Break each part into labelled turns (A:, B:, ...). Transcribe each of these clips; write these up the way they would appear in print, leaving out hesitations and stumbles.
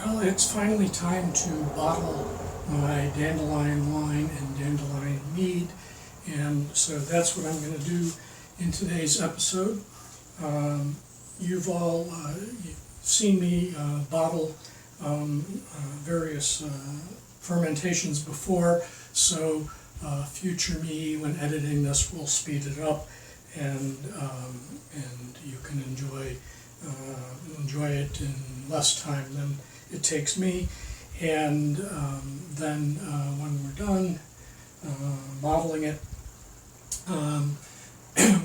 A: Well, it's finally time to bottle my Dandelion Wine and Dandelion Mead, and so that's what I'm going to do in today's episode. You've all seen me bottle various fermentations before, so future me, when editing this, will speed it up, and you can enjoy it in less time than it takes me. And then when we're done bottling it,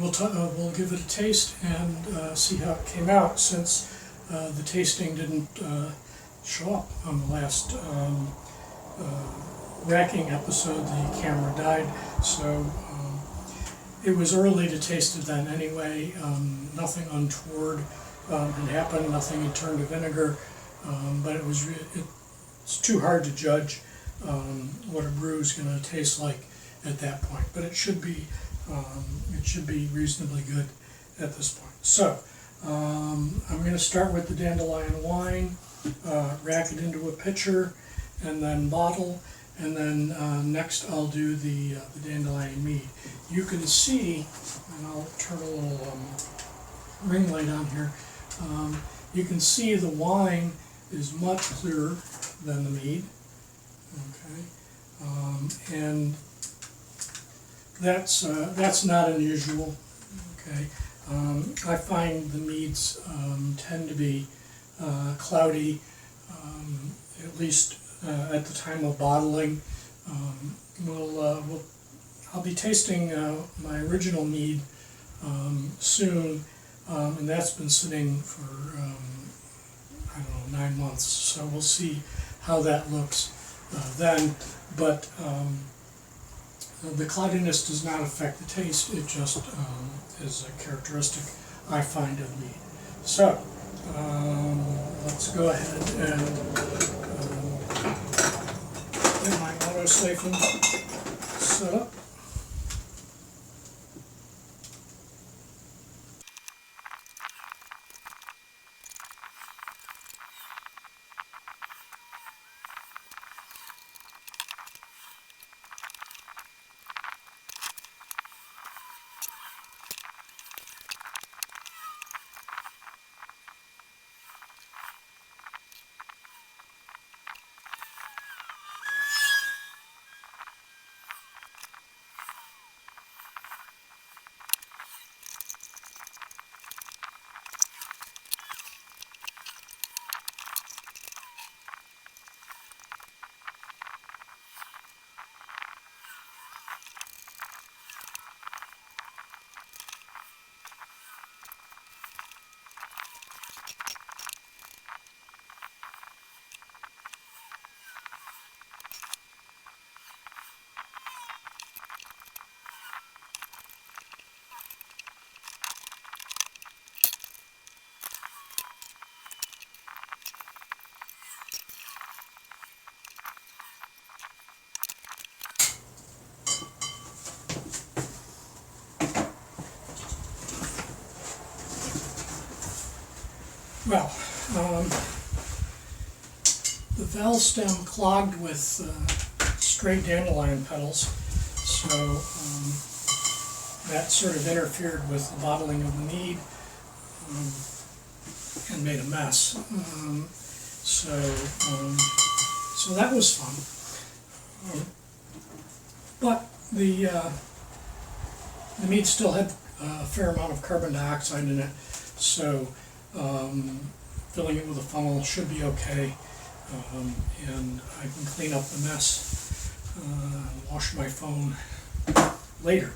A: we'll give it a taste and see how it came out, since the tasting didn't show up on the last racking episode. The camera died, so it was early to taste it then anyway. Nothing untoward had happened, nothing had turned to vinegar, but it's too hard to judge what a brew is going to taste like at that point. But it should be reasonably good at this point. So I'm going to start with the Dandelion Wine, rack it into a pitcher, and then bottle. And then next I'll do the Dandelion Mead. You can see, and I'll turn a little ring light on here. You can see the wine is much clearer than the mead. Okay, and that's not unusual. Okay, I find the meads tend to be cloudy, at least at the time of bottling. I'll be tasting my original mead soon, and that's been sitting for I don't know, 9 months. So we'll see how that looks then. But the cloudiness does not affect the taste. It just is a characteristic I find of mead. So let's go ahead and get my auto-siphon set up. Well, the valve stem clogged with stray dandelion petals, so that sort of interfered with the bottling of the mead and made a mess. So that was fun. But the mead still had a fair amount of carbon dioxide in it, so filling it with a funnel should be okay, and I can clean up the mess, wash my phone later,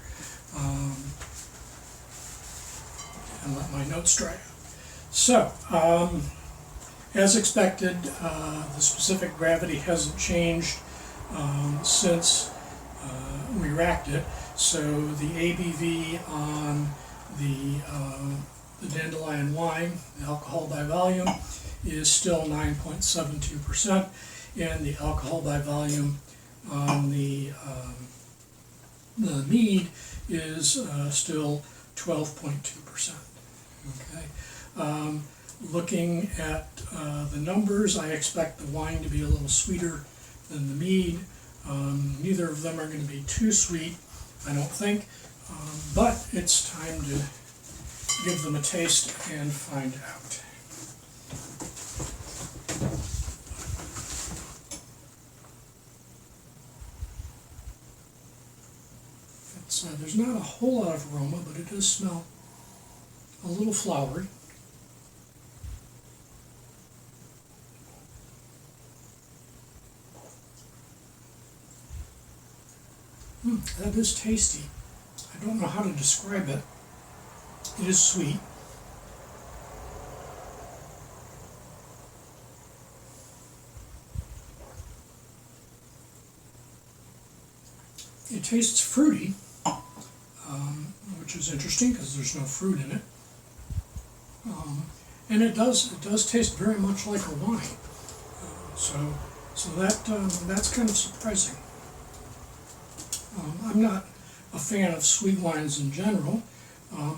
A: and let my notes dry out. So, as expected, the specific gravity hasn't changed since we racked it, so the ABV on the Dandelion Wine, the alcohol by volume, is still 9.72%, and the alcohol by volume on the mead is still 12.2%. Okay, Looking at the numbers, I expect the wine to be a little sweeter than the mead. Neither of them are going to be too sweet, I don't think, but it's time to give them a taste and find out. There's not a whole lot of aroma, but it does smell a little flowery. That is tasty. I don't know how to describe it. It is sweet. It tastes fruity, which is interesting because there's no fruit in it. And it does taste very much like a wine. So that's kind of surprising. I'm not a fan of sweet wines in general,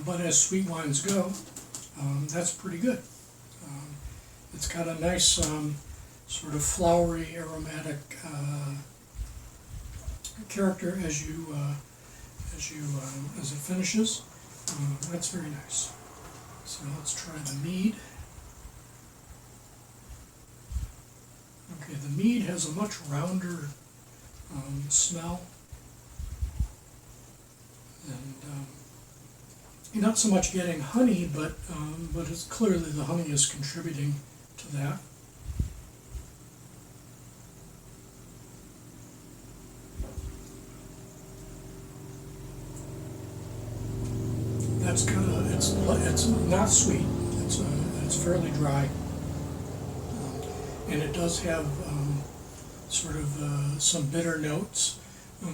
A: but as sweet wines go, that's pretty good. It's got a nice sort of flowery, aromatic character as it finishes. That's very nice. So let's try the mead. Okay, the mead has a much rounder smell. And you're not so much getting honey, but it's clearly the honey is contributing to that. That's kind of it's not sweet. It's fairly dry, and it does have sort of some bitter notes.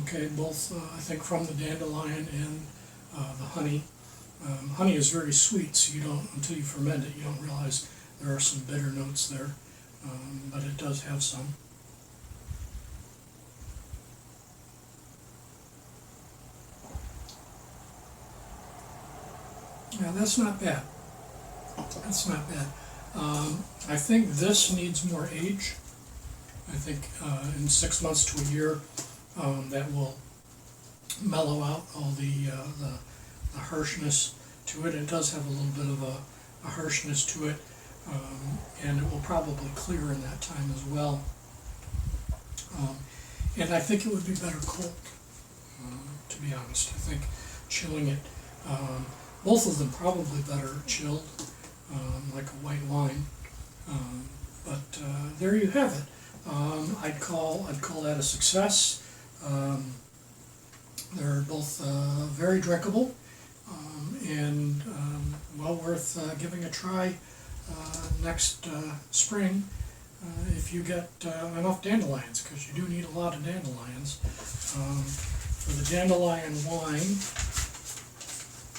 A: Okay, both I think from the dandelion and the honey. Honey is very sweet, so you don't, until you ferment it, you don't realize there are some bitter notes there, but it does have some. Yeah, that's not bad. That's not bad. I think this needs more age. I think in 6 months to a year, that will mellow out all the harshness to it. It does have a little bit of a harshness to it, and it will probably clear in that time as well. And I think it would be better cold, to be honest. I think chilling it, both of them probably better chilled, like a white wine. But there you have it. I'd call that a success. They're both very drinkable, and well worth giving a try next spring if you get enough dandelions, because you do need a lot of dandelions. For the dandelion wine,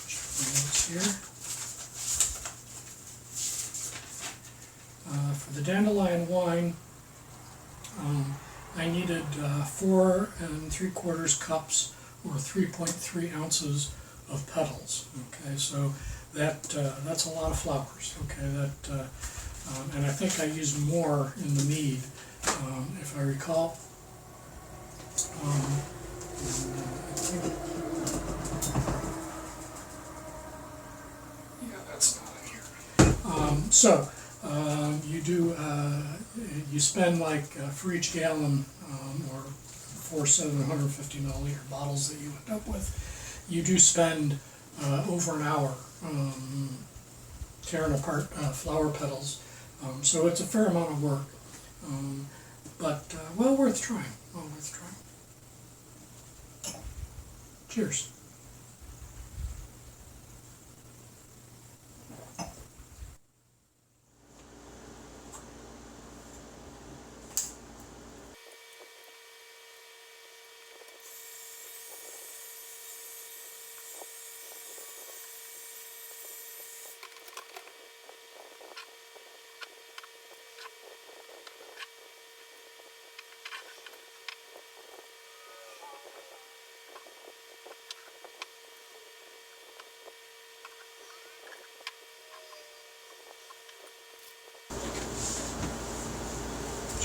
A: check my notes here. For the dandelion wine, I needed 4 3/4 cups or 3.3 ounces of petals. Okay, so that's a lot of flowers. Okay, and I think I used more in the mead, if I recall. Yeah, that's not in here. So you spend like for each gallon or 4 750 milliliter bottles that you end up with, you do spend over an hour tearing apart flower petals. So it's a fair amount of work, but well worth trying. Well worth trying. Cheers.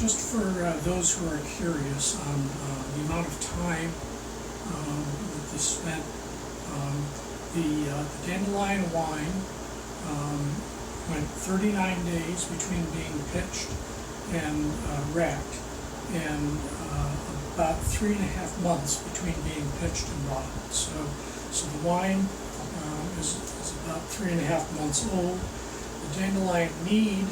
A: just for those who are curious on the amount of time that this spent, the Dandelion Wine went 39 days between being pitched and racked, and about 3.5 months between being pitched and bottled. So the wine is about 3.5 months old. The Dandelion Mead,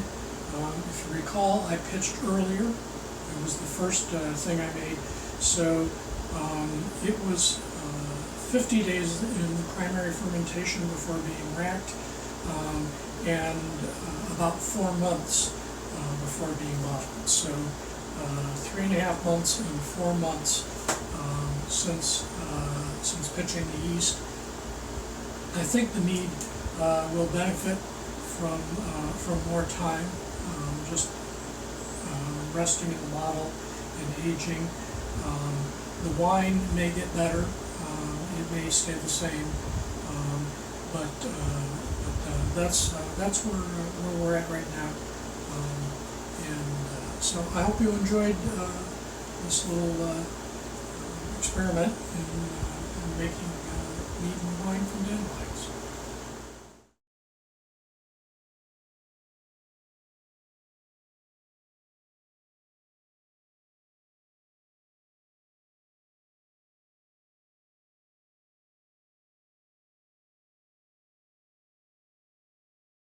A: if you recall, I pitched earlier. It was the first thing I made. So it was 50 days in primary fermentation before being racked, and about 4 months before being bottled. So 3.5 months and 4 months since pitching the yeast. I think the mead will benefit from more time, just resting in the bottle and aging. The wine may get better. It may stay the same, but that's where we're at right now. So I hope you enjoyed this little experiment in making mead and wine from Dandelion.